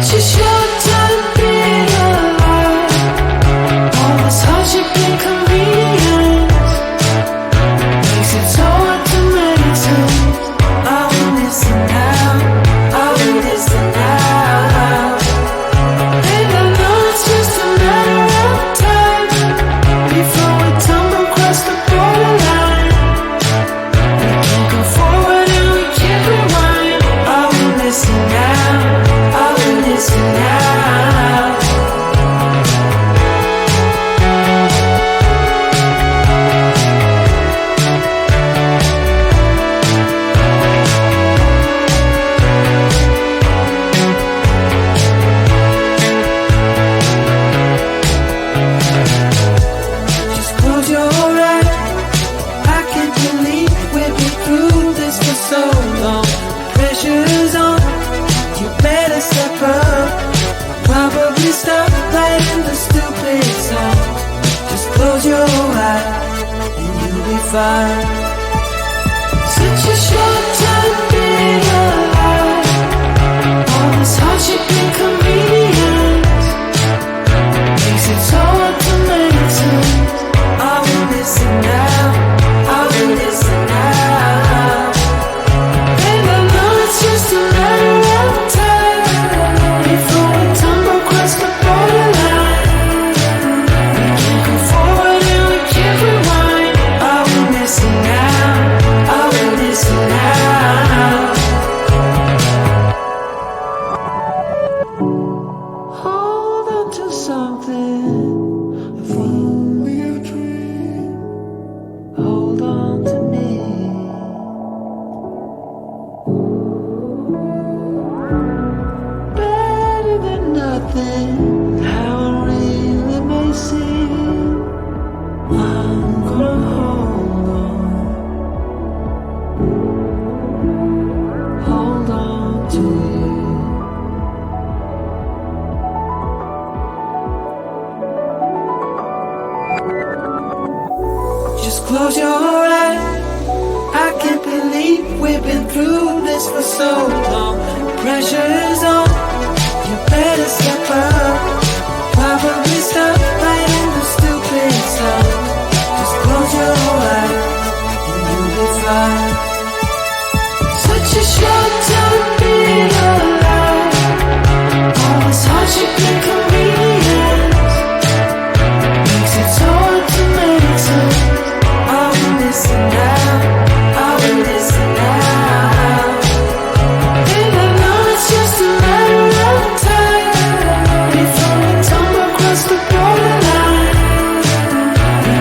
Such a short time being alive. All this hardship and convenience makes it so hard to make sense. I want this now, I want this now. And I know it's just a matter of time before we tumble across the borderline. We can't go forward and we can't rewind. I want this now, I want this now. Just close your eyes. I can't believe we've been through this for so long. Pressure's on, you better step up. Probably stop playing the stupid song. Just close your eyes and you'll be fine. Such a short time being alive. All this hardship and convenience makes it so hard to make sense. I want this now, I want this now. And I know it's just a matter of time before we tumble across the borderline. We can't go forward and we can't rewind. I want this now, I want this now. Hold on to something, if only a dream. Hold on to me. Better than nothing, how it really may seem. I'm gonna hold on to you. Just close your eyes. I can't believe we've been through this for so long. Pressure's on, you better step up. Probably stop playing the stupid song. Just close your eyes and you'll be fine. Such a short time being alive. All this hardship and convenience makes it so hard to make sense. I want this now, I want this now. And I know it's just a matter of time before we tumble across the borderline. We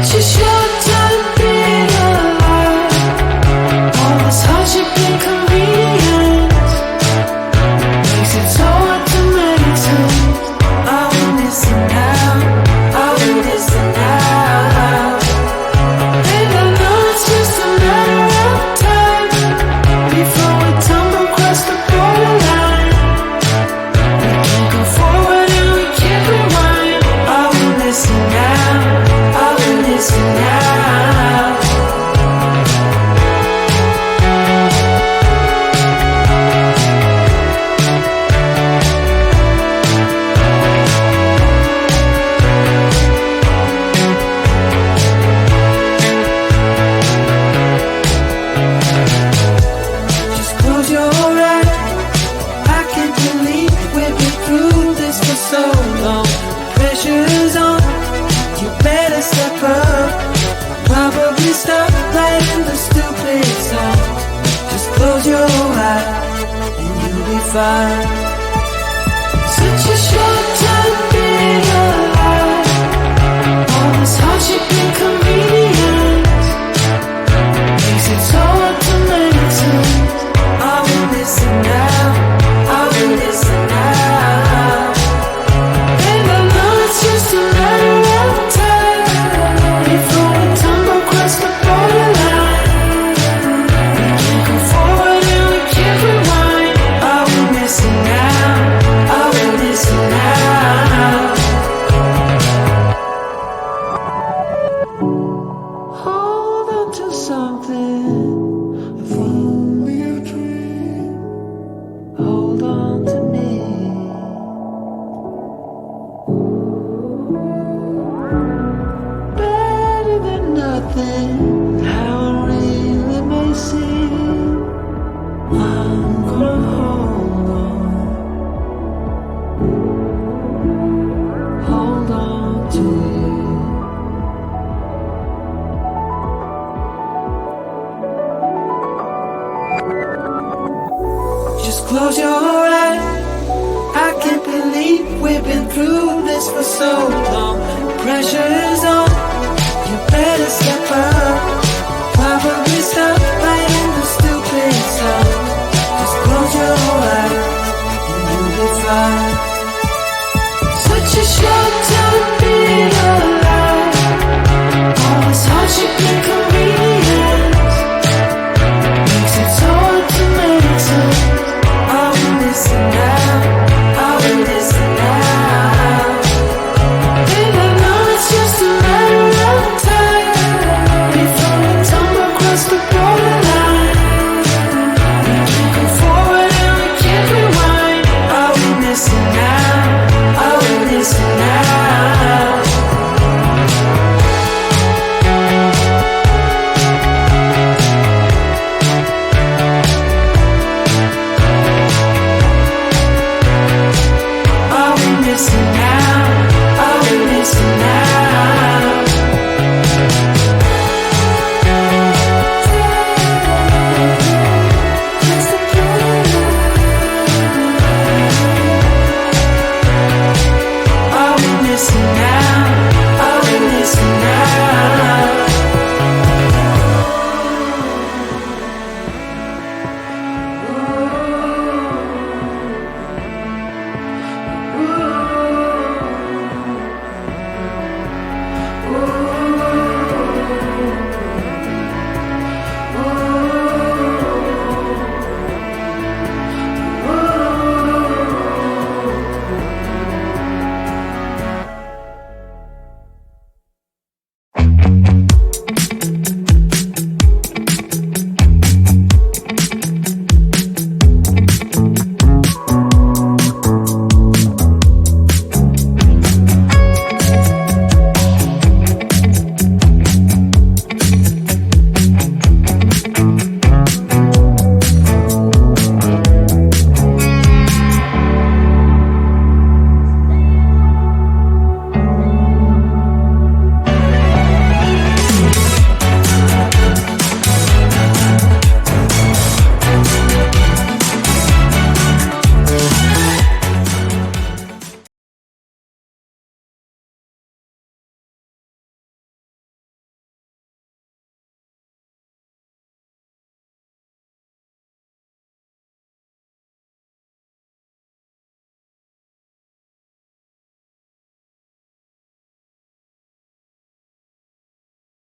Such a short time being alive. All this hardship and convenience makes it so hard to make sense. Are we missing out? Are we missing out? And I know it's just a matter of time before we tumble across the borderline. We can't go forward and we can't rewind. Are we missing out? Are we missing out? Just close your eyes. I can't believe we've been through this for so long. Pressure's on. You better step up. Probably stop playing the stupid song. Just close your eyes and you'll be fine. Such a short time being alive. All this hardship and convenience makes it so hard to make sense. Are we missing out? Are we missing out? And I know it's just a matter of time before we tumble across the borderline. We can't go forward and we can't rewind. Are we missing out? Are we missing out? Hold on to something, if only a dream. Hold on to me. Better than nothing, how it really may seem. I'm gonna hold on to you. Just close your eyes. I can't believe we've been through this for so long. Pressure's on. You better step up. Probably stop right